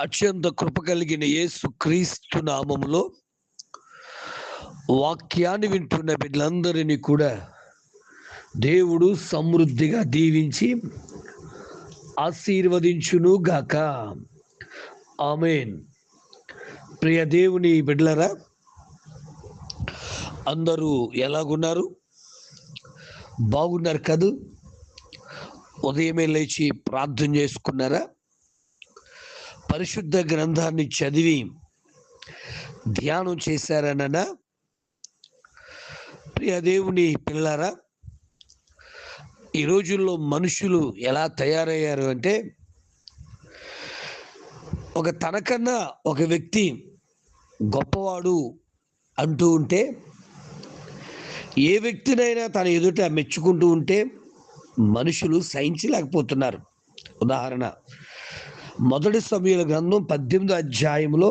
అత్యంత కృప కలిగిన యేసు క్రీస్తు నామములో వాక్యాన్ని వింటున్న బిడ్డలందరినీ కూడా దేవుడు సమృద్ధిగా దీవించి ఆశీర్వదించును గాక. ఆమేన్. ప్రియ దేవుని బిడ్డలరా, అందరూ ఎలాగున్నారు? బాగున్నారు కదూ? ఉదయమే లేచి ప్రార్థన చేసుకున్నారా? పరిశుద్ధ గ్రంథాన్ని చదివి ధ్యానం చేశారనన్నా? ప్రియ దేవుని పిల్లరా, ఈ రోజుల్లో మనుషులు ఎలా తయారయ్యారు అంటే, తనకన్నా ఒక వ్యక్తి గొప్పవాడు అంటూ ఉంటే, ఏ వ్యక్తినైనా తన ఎదుట మెచ్చుకుంటూ ఉంటే మనుషులు సహించలేకపోతున్నారు. ఉదాహరణ, మొదటి సమూయేలు గ్రంథం 18వ అధ్యాయంలో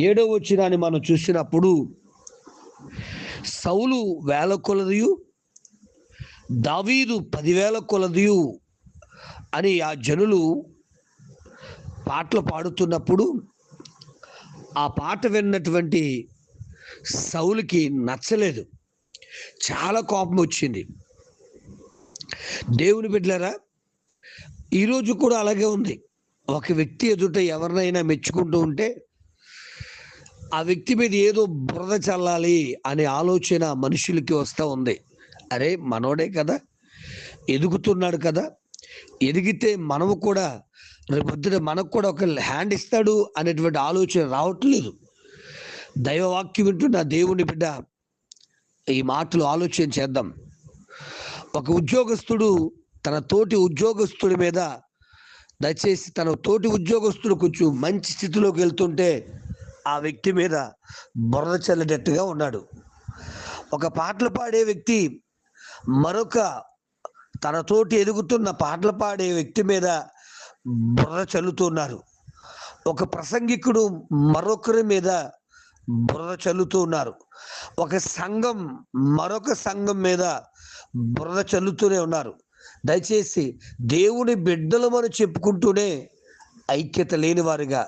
7వ వచనాన్ని మనం చూసినప్పుడు, సౌలు 1000 కొలదియు దావీదు 10,000 కొలదియు అని ఆ జనులు పాటలు పాడుతున్నప్పుడు, ఆ పాట విన్నటువంటి సౌలుకి నచ్చలేదు, చాలా కోపం వచ్చింది. దేవుని బిడ్డలారా, ఈరోజు కూడా అలాగే ఉంది. ఒక వ్యక్తి ఎదుట ఎవరినైనా మెచ్చుకుంటూ ఉంటే ఆ వ్యక్తి మీద ఏదో బురద చల్లాలి అనే ఆలోచన మనుషులకి వస్తూ ఉంది. అరే, మనోడే కదా, ఎదుగుతున్నాడు కదా, ఎదిగితే మనము కూడా రేపొద్దున మనకు కూడా ఒక హ్యాండ్ ఇస్తాడు అనేటువంటి ఆలోచన రావట్లేదు. దైవవాక్యం వింటున్న దేవుని బిడ్డ, ఈ మాటలు ఆలోచన చేద్దాం. ఒక ఉద్యోగస్తుడు తన తోటి ఉద్యోగస్తుడి మీద, దయచేసి తన తోటి ఉద్యోగస్తుడు కొంచెం మంచి స్థితిలోకి వెళ్తుంటే ఆ వ్యక్తి మీద బురద చల్లేటట్టుగా ఉన్నాడు. ఒక పాటలు పాడే వ్యక్తి మరొక తన తోటి ఎదుగుతున్న పాటలు పాడే వ్యక్తి మీద బురద చల్లుతున్నారు. ఒక ప్రసంగికుడు మరొకరి మీద బురద చల్లుతూ ఉన్నారు. ఒక సంఘం మరొక సంఘం మీద బురద చల్లుతూనే ఉన్నారు. దయచేసి దేవుని బిడ్డలమని చెప్పుకుంటూనే ఐక్యత లేని వారిగా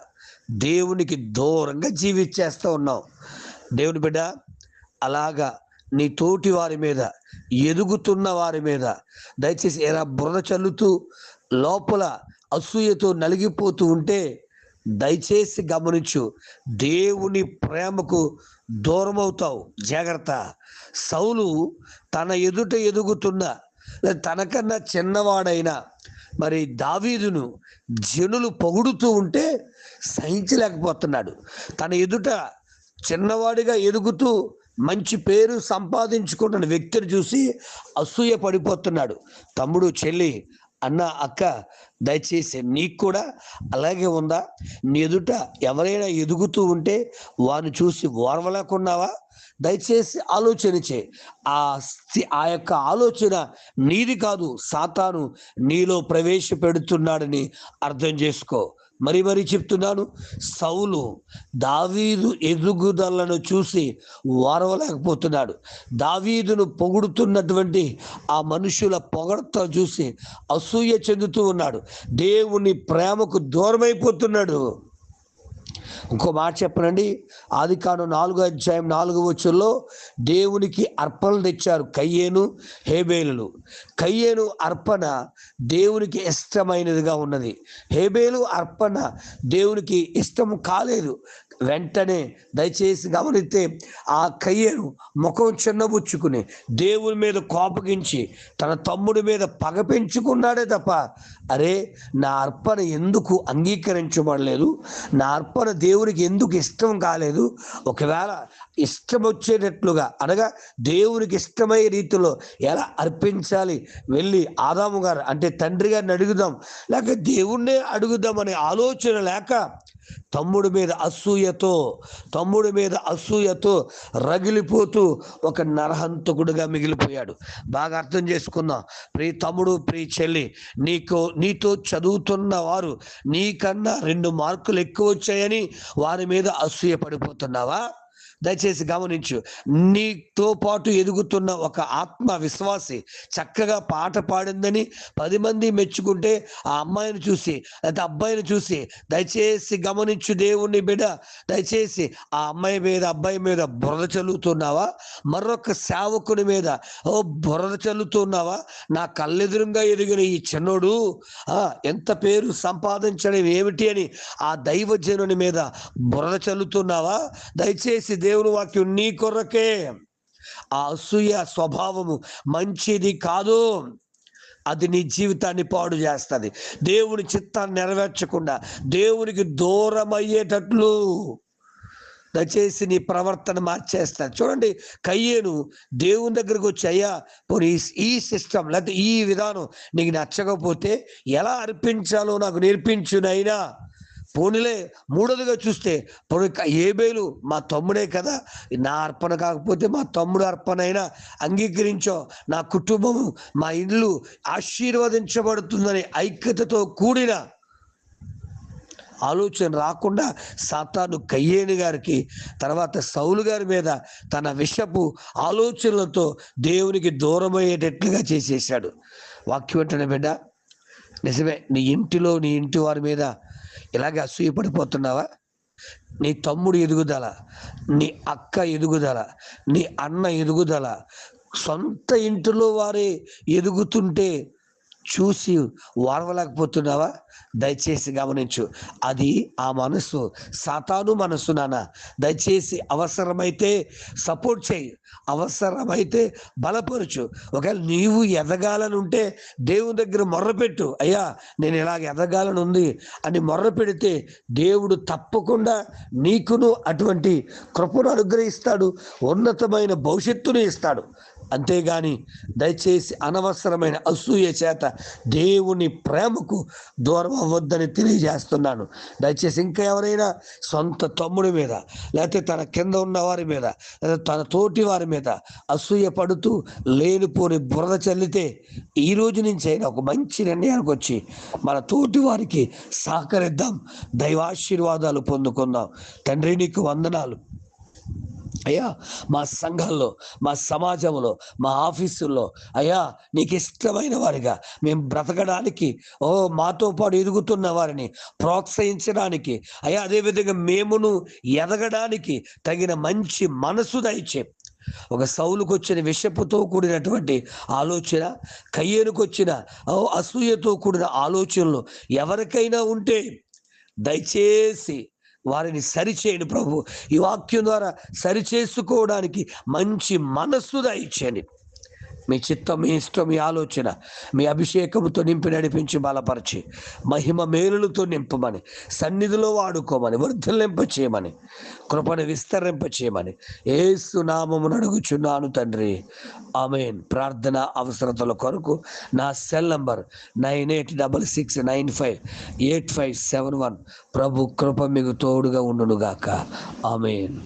దేవునికి దూరంగా జీవించేస్తూ ఉన్నాం. దేవుని బిడ్డ, అలాగా నీ తోటి వారి మీద, ఎదుగుతున్న వారి మీద దయచేసి ఎలా బురద చల్లుతూ లోపల అసూయతో నలిగిపోతూ ఉంటే దయచేసి గమనించు, దేవుని ప్రేమకు దూరం అవుతావు. జాగ్రత్త. సౌలు తన ఎదుట ఎదుగుతున్న, తనకన్నా చిన్నవాడైన మరి దావీదును జనులు పొగుడుతూ ఉంటే సహించలేకపోతున్నాడు. తన ఎదుట చిన్నవాడిగా ఎదుగుతూ మంచి పేరు సంపాదించుకుంటున్న వ్యక్తిని చూసి అసూయ పడిపోతున్నాడు. తమ్ముడు, చెల్లి, అన్న, అక్క, దయచేసి నీకు కూడా అలాగే ఉందా? నీ ఎదుట ఎవరైనా ఎదుగుతూ ఉంటే వారిని చూసి ఓర్వలేకున్నావా? దయచేసి ఆలోచన చే. ఆ యొక్క ఆలోచన నీది కాదు, సాతాను నీలో ప్రవేశపెడుతున్నాడని అర్థం చేసుకో. మరీ చెప్తున్నాను, సౌలు దావీదు ఎదుగుదలను చూసి ఓర్వలేకపోతున్నాడు. దావీదును పొగుడుతున్నటువంటి ఆ మనుషుల పొగడత చూసి అసూయ చెందుతూ ఉన్నాడు. దేవుని ప్రేమకు దూరమైపోతున్నాడు. ఇంకో మాట చెప్పనండి, ఆదికాండం 4వ అధ్యాయం 4వ వచనంలో దేవునికి అర్పణలు తెచ్చారు కయ్యేను, హేబేలులు. కయ్యేను అర్పణ దేవునికి ఇష్టమైనదిగా ఉన్నది. హేబేలు అర్పణ దేవునికి ఇష్టం కాలేదు. వెంటనే దయచేసి గమనిస్తే ఆ కయ్యేను ముఖం చిన్నబుచ్చుకుని దేవుని మీద కోపగించి తన తమ్ముడి మీద పగ పెంచుకున్నాడే తప్ప, అరే, నా అర్పణ ఎందుకు అంగీకరించబడలేదు, నా అర్పణ దేవునికి ఎందుకు ఇష్టం కాలేదు, ఒకవేళ ఇష్టం వచ్చేటట్లుగా అనగా దేవునికి ఇష్టమయ్యే రీతిలో ఎలా అర్పించాలి, వెళ్ళి ఆదాము గారు అంటే తండ్రి గారిని అడుగుదాం, లేక దేవుణ్ణే అడుగుదాం అనే ఆలోచన లేక తమ్ముడి మీద అసూయతో రగిలిపోతూ ఒక నరహంతకుడుగా మిగిలిపోయాడు. బాగా అర్థం చేసుకుందాం. ప్రియ తమ్ముడు, ప్రియ చెల్లి, నీతో చదువుతున్న వారు నీకన్నా 2 మార్కులు ఎక్కువ వచ్చాయని వారి మీద అసూయ పడిపోతున్నావా? దయచేసి గమనించు. నీతో పాటు ఎదుగుతున్న ఒక ఆత్మ విశ్వాసి చక్కగా పాట పాడిందని 10 మంది మెచ్చుకుంటే ఆ అమ్మాయిని చూసి లేదా అబ్బాయిని చూసి దయచేసి గమనించు దేవుని బిడ్డ, దయచేసి ఆ అమ్మాయి మీద అబ్బాయి మీద బురద చల్లుతున్నావా? మరొక సేవకుని మీద బురద చల్లుతున్నావా? నా కళ్ళెదురుగా ఎదిగిన ఈ చిన్నోడు ఎంత పేరు సంపాదించడం ఏమిటి అని ఆ దైవజనుని మీద బురద చల్లుతున్నావా? దయచేసి దేవుని వాక్యం నీ కొరకే. ఆ అసూయ స్వభావము మంచిది కాదు. అది నీ జీవితాన్ని పాడు చేస్తుంది. దేవుని చిత్తాన్ని నెరవేర్చకుండా దేవునికి దూరం అయ్యేటట్లు దయచేసి నీ ప్రవర్తన మార్చేస్తాను. చూడండి, కయ్యేను దేవుని దగ్గరకు వచ్చి, అయ్యా పోనీ ఈ సిస్టమ్ లేకపోతే ఈ విధానం నీకు నచ్చకపోతే ఎలా అర్పించాలో నాకు నేర్పించునైనా. పోనీలే మూడోదిగా చూస్తే పోనీ ఏబేలు మా తమ్ముడే కదా, నా అర్పణ కాకపోతే మా తమ్ముడు అర్పణ అయినా అంగీకరించో, నా కుటుంబము మా ఇల్లు ఆశీర్వదించబడుతుందని ఐక్యతతో కూడిన ఆలోచన రాకుండా సాతాను కయ్యేను గారికి తర్వాత సౌలు గారి మీద తన విషపు ఆలోచనలతో దేవునికి దూరమయ్యేటట్లుగా చేసేసాడు. వాక్యం వెంటనే బిడ్డ, నిజమే, నీ ఇంటిలో నీ ఇంటి వారి మీద ఇలాగే అసూయపడిపోతున్నావా? నీ తమ్ముడు ఎదుగుదల, నీ అక్క ఎదుగుదల, నీ అన్న ఎదుగుదల, సొంత ఇంటిలో వారే ఎదుగుతుంటే చూసి వారవలేకపోతున్నావా? దయచేసి గమనించు, అది ఆ మనసు సాతాను మనసు నాన్న. దయచేసి అవసరమైతే సపోర్ట్ చేయి, అవసరమైతే బలపరచు. ఒకవేళ నీవు ఎదగాలని ఉంటే దేవుని దగ్గర మొర్రపెట్టు, అయ్యా నేను ఇలాగ ఎదగాలని ఉంది అని మొర్ర పెడితే దేవుడు తప్పకుండా నీకును అటువంటి కృపను అనుగ్రహిస్తాడు, ఉన్నతమైన భవిష్యత్తును ఇస్తాడు. అంతేగాని దయచేసి అనవసరమైన అసూయ చేత దేవుని ప్రేమకు దూరం అవ్వద్దని తెలియజేస్తున్నాను. దయచేసి ఇంకా ఎవరైనా సొంత తమ్ముడి మీద లేకపోతే తన కింద ఉన్న వారి మీద లేదా తన తోటి వారి మీద అసూయ పడుతూ లేనిపోని బురద చల్లితే ఈ రోజు నుంచి అయినా ఒక మంచి నిర్ణయానికి వచ్చి మన తోటి వారికి సహకరిద్దాం, దైవాశీర్వాదాలు పొందుకుందాం. తండ్రి నీకు వందనాలు అయ్యా. మా సంఘాల్లో, మా సమాజంలో, మా ఆఫీసుల్లో అయ్యా నీకు ఇష్టమైన వారిగా మేము బ్రతకడానికి మాతో పాటు ఎదుగుతున్న వారిని ప్రోత్సహించడానికి అయ్యా, అదేవిధంగా మేమును ఎదగడానికి తగిన మంచి మనసు దయచే. ఒక సౌలుకు వచ్చిన విషపుతో కూడినటువంటి ఆలోచన, కయ్యేనుకు వచ్చిన అసూయతో కూడిన ఆలోచనలు ఎవరికైనా ఉంటే దయచేసి వారిని సరిచేయండి ప్రభు. ఈ వాక్యం ద్వారా సరిచేసుకోవడానికి మంచి మనస్సు దయచేయండి. మీ చిత్తం, మీ ఇష్టం, మీ ఆలోచన మీ అభిషేకంతో నింపి నడిపించి బలపరిచి మహిమ మేలులతో నింపమని, సన్నిధిలో వాడుకోమని, వర్ధలింప చేయమని, కృపను విస్తరింప చేయమని యేసు నామమున అడుగుచున్నాను తండ్రి, ఆమేన్. ప్రార్థన అవసరతల కొరకు నా సెల్ నంబర్ 9866958571. ప్రభు కృప మీకు తోడుగా ఉండునుగాక. ఆమేన్.